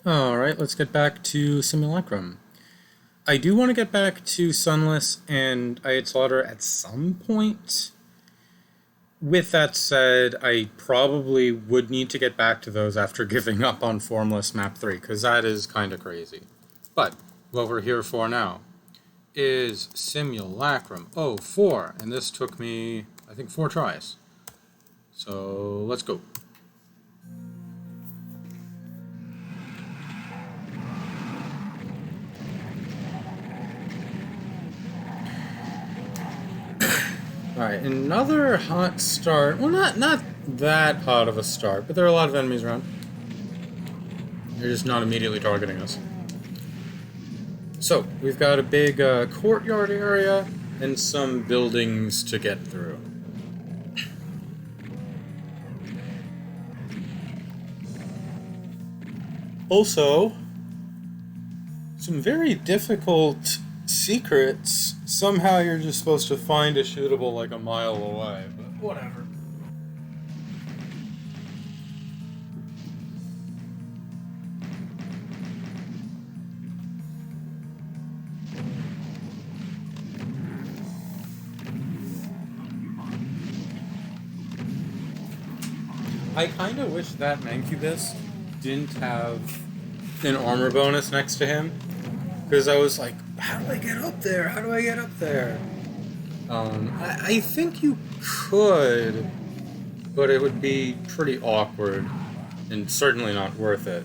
Alright, let's get back to Simulacrum. I do want to get back to Sunless and Ayat Slaughter at some point. With that said, I probably would need to get back to those after giving up on Formless Map 3, because that is kind of crazy. But what we're here for now is Simulacrum 04, and this took me, I think, 4 tries. So let's go. Alright, another hot start. Well, not that hot of a start, but there are a lot of enemies around. They're just not immediately targeting us. So, we've got a big courtyard area and some buildings to get through. Also, some very difficult secrets. Somehow you're just supposed to find a shootable like a mile away, but whatever. I kind of wish that Mancubus didn't have an armor bonus next to him, because I was like, how do I get up there? How do I get up there? I think you could, but it would be pretty awkward and certainly not worth it.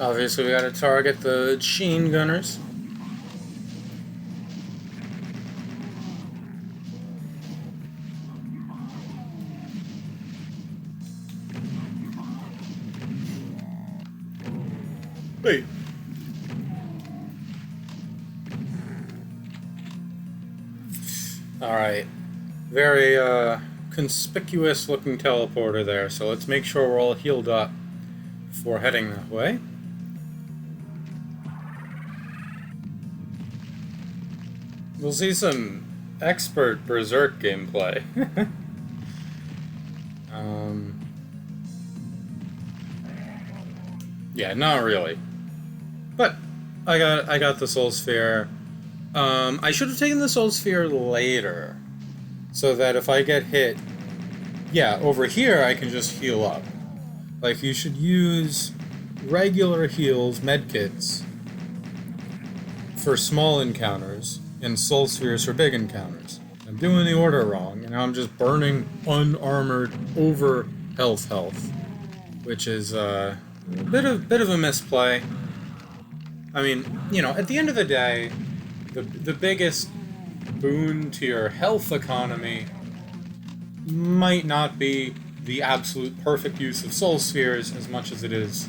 Obviously, we gotta target the machine gunners. Wait. Alright. Very, conspicuous looking teleporter there, so let's make sure we're all healed up before heading that way. We'll see some expert Berserk gameplay. Yeah, not really. But I got the Soul Sphere. I should have taken the Soul Sphere later, so that if I get hit, yeah, over here I can just heal up. Like, you should use regular heals, medkits, for small encounters, and Soul Spheres for big encounters. I'm doing the order wrong, and now I'm just burning unarmored over health, which is a bit of a misplay. I mean, you know, at the end of the day, the biggest boon to your health economy might not be the absolute perfect use of Soul Spheres as much as it is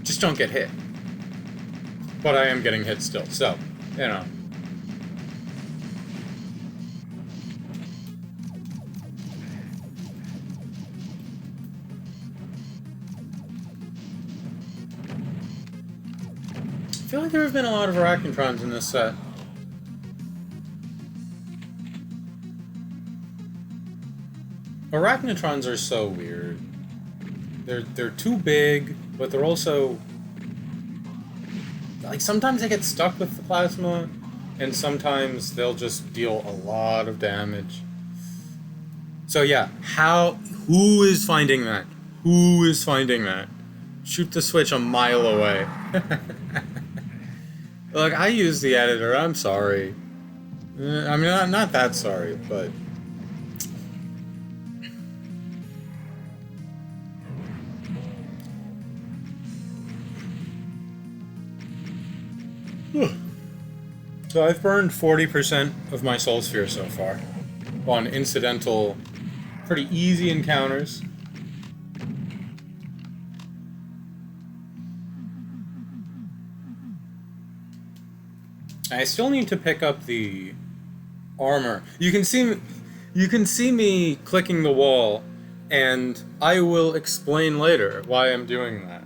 just don't get hit. But I am getting hit still, so, you know. I feel like there have been a lot of Arachnotrons in this set. Arachnotrons are so weird. They're too big, but they're also, like, sometimes they get stuck with the plasma, and sometimes they'll just deal a lot of damage. So yeah, who is finding that? Who is finding that? Shoot the switch a mile away. Look, I use the editor, I'm sorry. I mean, not that sorry, but... So I've burned 40% of my Soul Sphere so far on incidental, pretty easy encounters. I still need to pick up the armor. You can see me clicking the wall, and I will explain later why I'm doing that.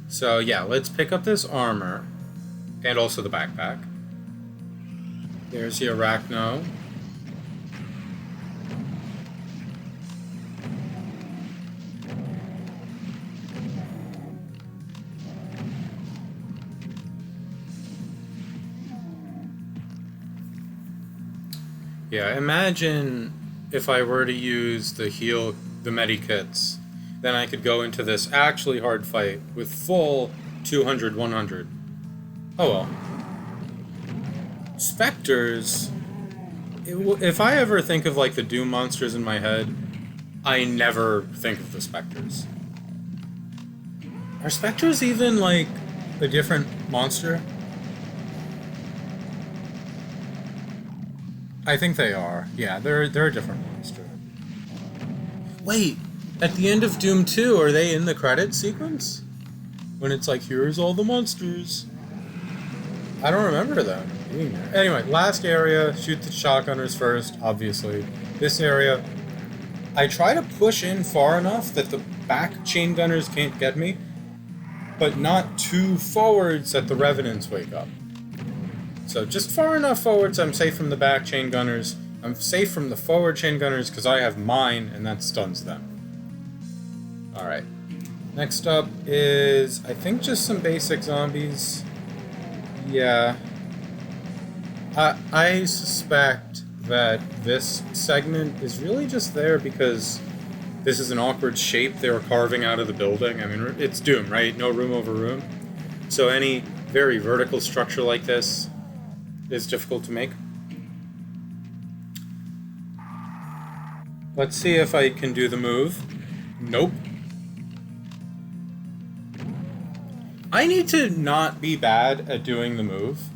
So yeah, let's pick up this armor, and also the backpack. There's the arachno. Yeah, imagine if I were to use the medikits, then I could go into this actually hard fight with full 200, 100. Oh well. Spectres, if I ever think of like the Doom monsters in my head, I never think of the Spectres. Are Spectres even like a different monster? I think they are. Yeah, they're a different monster. Wait, at the end of Doom 2, are they in the credit sequence? When it's like, here's all the monsters. I don't remember them being there. Anyway, last area, shoot the shotgunners first, obviously. This area, I try to push in far enough that the back chain gunners can't get me, but not too forwards that the revenants wake up. So just far enough forwards, I'm safe from the back chain gunners. I'm safe from the forward chain gunners because I have mine, and that stuns them. Alright. Next up is, I think, just some basic zombies. Yeah. I suspect that this segment is really just there because this is an awkward shape they were carving out of the building. I mean, it's Doom, right? No room over room. So any very vertical structure like this is difficult to make. Let's see if I can do the move. Nope. I need to not be bad at doing the move.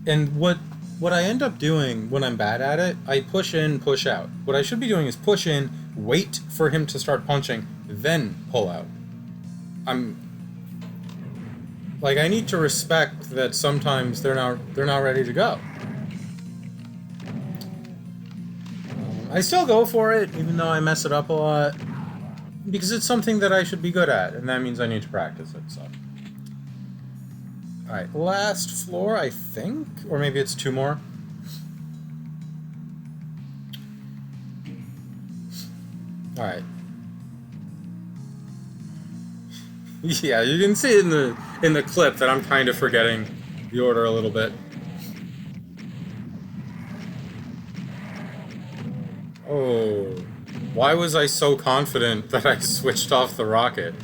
And what I end up doing when I'm bad at it, I push in, push out. What I should be doing is push in, wait for him to start punching, then pull out. I need to respect that sometimes they're not ready to go. I still go for it, even though I mess it up a lot, because it's something that I should be good at, and that means I need to practice it, so. Alright, last floor, I think? Or maybe it's two more. Alright. Yeah, you can see in the clip that I'm kind of forgetting the order a little bit. Oh, why was I so confident that I switched off the rocket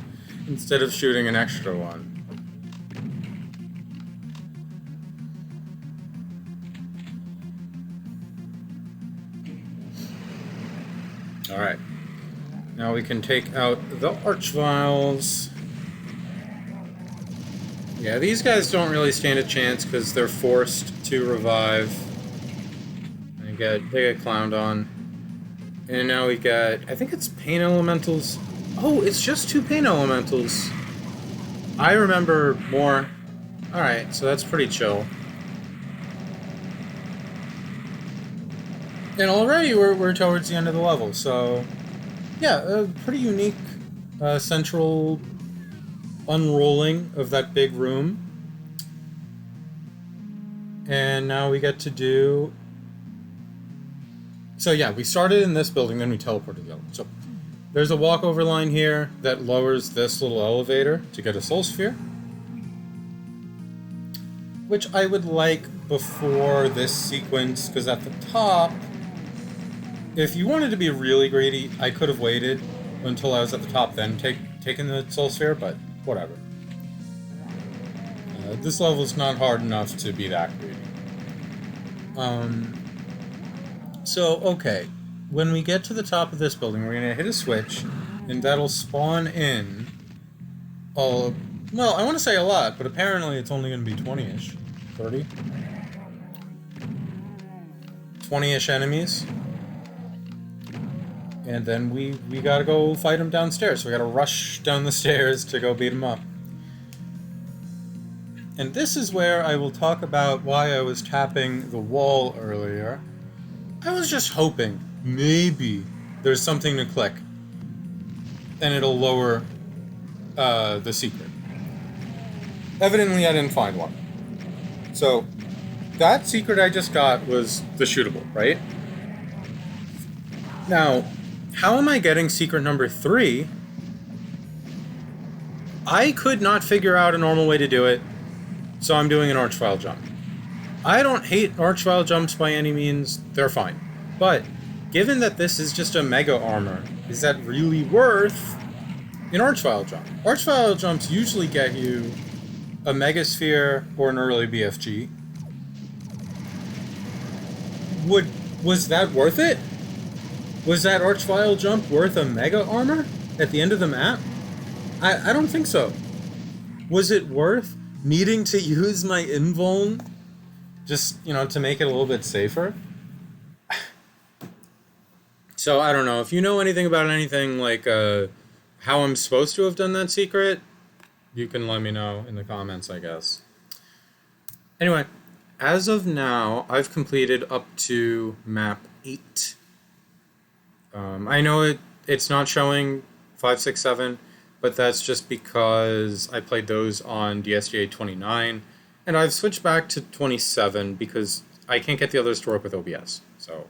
instead of shooting an extra one? Alright. Now we can take out the Archviles. Yeah, these guys don't really stand a chance because they're forced to revive. They get clowned on. And now we got, I think it's Pain Elementals. Oh, it's just 2 Pain Elementals. I remember more. Alright, so that's pretty chill. And already we're towards the end of the level, so yeah, a pretty unique central unrolling of that big room. And now we get to do... So yeah, we started in this building, then we teleported to the other. So there's a walkover line here that lowers this little elevator to get a soul sphere, which I would like before this sequence, because at the top, if you wanted to be really greedy, I could have waited until I was at the top, then taken the soul sphere, but whatever. This level's not hard enough to be that greedy. So, okay, when we get to the top of this building, we're going to hit a switch, and that'll spawn in well, I want to say a lot, but apparently it's only going to be 20-ish. 30? 20-ish enemies. And then we gotta go fight him downstairs. We gotta rush down the stairs to go beat him up. And this is where I will talk about why I was tapping the wall earlier. I was just hoping maybe there's something to click and it'll lower the secret. Evidently I didn't find one. So that secret I just got was the shootable, right? Now, how am I getting secret number 3? I could not figure out a normal way to do it, so I'm doing an archvile jump. I don't hate archvile jumps by any means, they're fine. But, given that this is just a mega armor, is that really worth an archvile jump? Archvile jumps usually get you a megasphere or an early BFG. Was that worth it? Was that archvile jump worth a mega armor at the end of the map? I don't think so. Was it worth needing to use my invuln just, to make it a little bit safer? So I don't know. If you know anything about anything like how I'm supposed to have done that secret, you can let me know in the comments, I guess. Anyway, as of now, I've completed up to map 8. I know it's not showing 5, 6, 7, but that's just because I played those on DSGA 29, and I've switched back to 27 because I can't get the others to work with OBS. So,